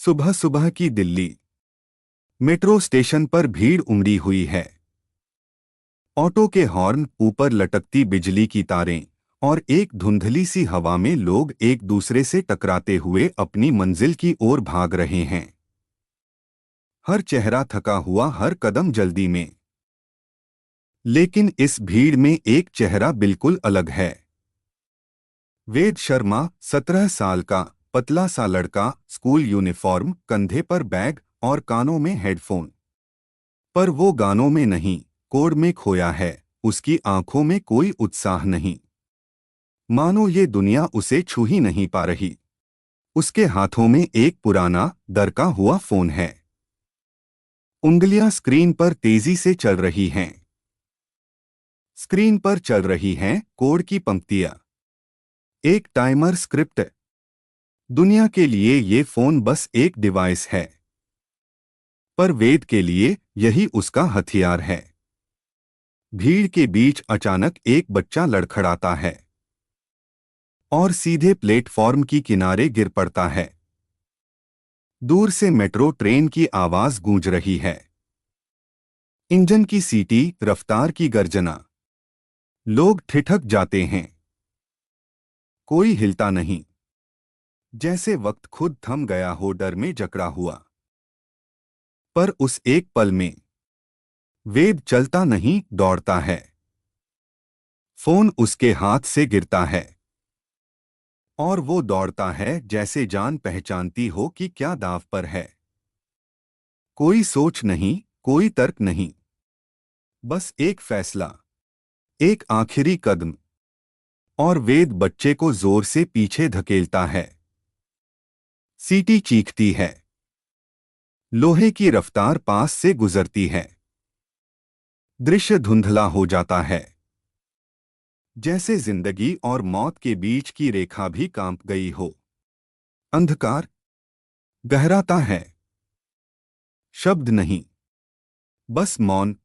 सुबह सुबह की दिल्ली मेट्रो स्टेशन पर भीड़ उमड़ी हुई है। ऑटो के हॉर्न, ऊपर लटकती बिजली की तारें और एक धुंधली सी हवा में लोग एक दूसरे से टकराते हुए अपनी मंजिल की ओर भाग रहे हैं। हर चेहरा थका हुआ, हर कदम जल्दी में। लेकिन इस भीड़ में एक चेहरा बिल्कुल अलग है। वेद शर्मा, 17 साल का पतला सा लड़का, स्कूल यूनिफॉर्म, कंधे पर बैग और कानों में हेडफोन। पर वो गानों में नहीं, कोड में खोया है। उसकी आंखों में कोई उत्साह नहीं, मानो ये दुनिया उसे छू ही नहीं पा रही। उसके हाथों में एक पुराना, दरका हुआ फोन है। उंगलियां स्क्रीन पर तेजी से चल रही हैं। स्क्रीन पर चल रही हैं कोड की पंक्तियां। एक टाइमर स्क्रिप्ट। दुनिया के लिए ये फोन बस एक डिवाइस है, पर वेद के लिए यही उसका हथियार है। भीड़ के बीच अचानक एक बच्चा लड़खड़ाता है और सीधे प्लेटफॉर्म की किनारे गिर पड़ता है। दूर से मेट्रो ट्रेन की आवाज गूंज रही है। इंजन की सीटी, रफ्तार की गर्जना। लोग ठिठक जाते हैं। कोई हिलता नहीं, जैसे वक्त खुद थम गया हो, डर में जकड़ा हुआ। पर उस एक पल में वेद चलता नहीं, दौड़ता है। फोन उसके हाथ से गिरता है और वो दौड़ता है जैसे जान पहचानती हो कि क्या दांव पर है। कोई सोच नहीं, कोई तर्क नहीं, बस एक फैसला, एक आखिरी कदम। और वेद बच्चे को जोर से पीछे धकेलता है। सीटी चीखती है। लोहे की रफ्तार पास से गुजरती है। दृश्य धुंधला हो जाता है, जैसे जिंदगी और मौत के बीच की रेखा भी कांप गई हो। अंधकार गहराता है। शब्द नहीं, बस मौन।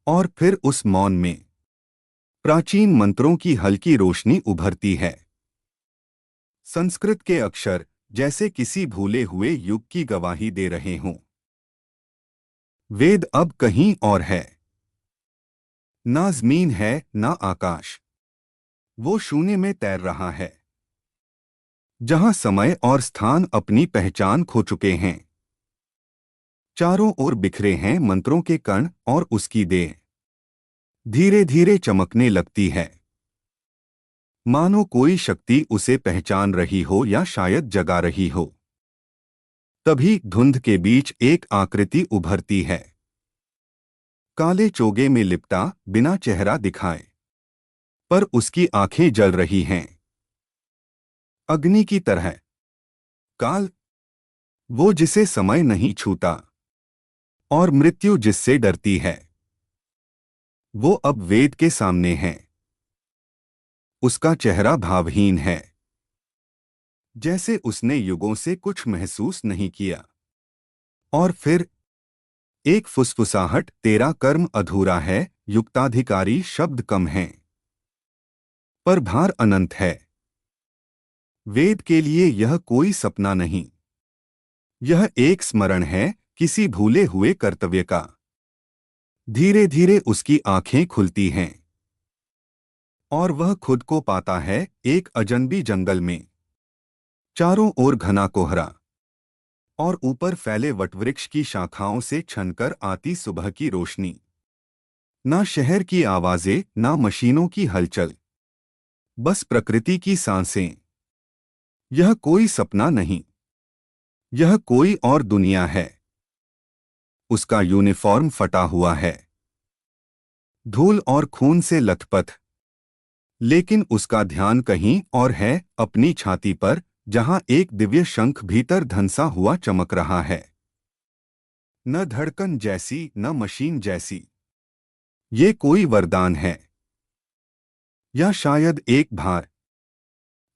और फिर उस मौन में प्राचीन मंत्रों की हल्की रोशनी उभरती है। संस्कृत के अक्षर, जैसे किसी भूले हुए युग की गवाही दे रहे हों। वेद अब कहीं और है। ना जमीन है, ना आकाश। वो शून्य में तैर रहा है, जहां समय और स्थान अपनी पहचान खो चुके हैं। चारों ओर बिखरे हैं मंत्रों के कण और उसकी देह धीरे धीरे चमकने लगती है, मानो कोई शक्ति उसे पहचान रही हो या शायद जगा रही हो। तभी धुंध के बीच एक आकृति उभरती है। काले चोगे में लिपटा, बिना चेहरा दिखाए, पर उसकी आंखें जल रही हैं अग्नि की तरह। काल, वो जिसे समय नहीं छूता और मृत्यु जिससे डरती है, वो अब वेद के सामने है। उसका चेहरा भावहीन है, जैसे उसने युगों से कुछ महसूस नहीं किया। और फिर एक फुसफुसाहट, तेरा कर्म अधूरा है। युक्ताधिकारी शब्द कम हैं, पर भार अनंत है। वेद के लिए यह कोई सपना नहीं, यह एक स्मरण है किसी भूले हुए कर्तव्य का। धीरे धीरे उसकी आंखें खुलती हैं और वह खुद को पाता है एक अजनबी जंगल में। चारों ओर घना कोहरा और ऊपर फैले वटवृक्ष की शाखाओं से छनकर आती सुबह की रोशनी। ना शहर की आवाजें, ना मशीनों की हलचल, बस प्रकृति की सांसें। यह कोई सपना नहीं, यह कोई और दुनिया है। उसका यूनिफॉर्म फटा हुआ है, धूल और खून से लथपथ, लेकिन उसका ध्यान कहीं और है, अपनी छाती पर, जहां एक दिव्य शंख भीतर धंसा हुआ चमक रहा है। न धड़कन जैसी, न मशीन जैसी। ये कोई वरदान है, या शायद एक भार।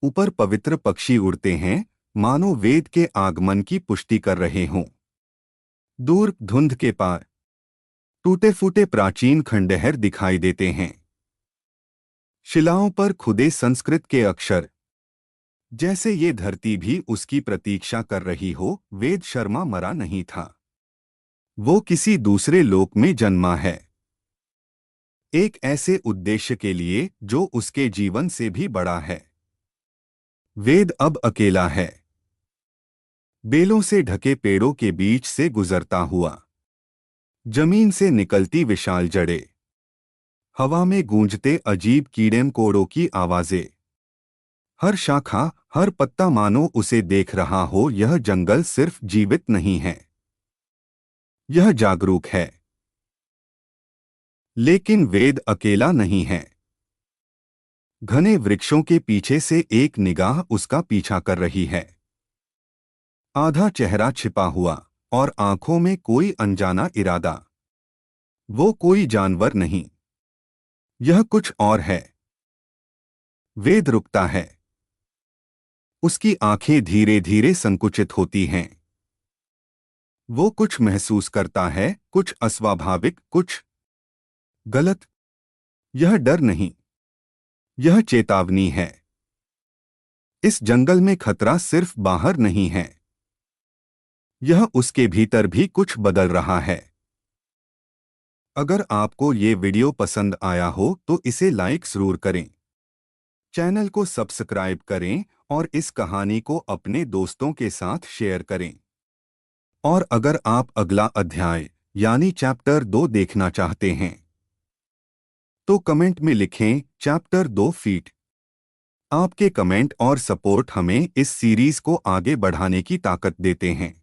ऊपर पवित्र पक्षी उड़ते हैं, मानो वेद के आगमन की पुष्टि कर रहे हों। दूर धुंध के पार टूटे फूटे प्राचीन खंडहर दिखाई देते हैं। शिलाओं पर खुदे संस्कृत के अक्षर, जैसे ये धरती भी उसकी प्रतीक्षा कर रही हो। वेद शर्मा मरा नहीं था। वो किसी दूसरे लोक में जन्मा है, एक ऐसे उद्देश्य के लिए जो उसके जीवन से भी बड़ा है। वेद अब अकेला है, बेलों से ढके पेड़ों के बीच से गुजरता हुआ, जमीन से निकलती विशाल जड़ें, हवा में गूंजते अजीब कीड़े मकोड़ों की आवाजें, हर शाखा, हर पत्ता मानो उसे देख रहा हो। यह जंगल सिर्फ जीवित नहीं है, यह जागरूक है। लेकिन वेद अकेला नहीं है। घने वृक्षों के पीछे से एक निगाह उसका पीछा कर रही है, आधा चेहरा छिपा हुआ और आंखों में कोई अनजाना इरादा। वो कोई जानवर नहीं, यह कुछ और है। वेद रुकता है, उसकी आंखें धीरे धीरे संकुचित होती हैं। वो कुछ महसूस करता है, कुछ अस्वाभाविक, कुछ गलत। यह डर नहीं, यह चेतावनी है। इस जंगल में खतरा सिर्फ बाहर नहीं है, यह उसके भीतर भी कुछ बदल रहा है। अगर आपको ये वीडियो पसंद आया हो तो इसे लाइक जरूर करें, चैनल को सब्सक्राइब करें और इस कहानी को अपने दोस्तों के साथ शेयर करें। और अगर आप अगला अध्याय यानी चैप्टर 2 देखना चाहते हैं तो कमेंट में लिखें चैप्टर 2 फीट। आपके कमेंट और सपोर्ट हमें इस सीरीज को आगे बढ़ाने की ताकत देते हैं।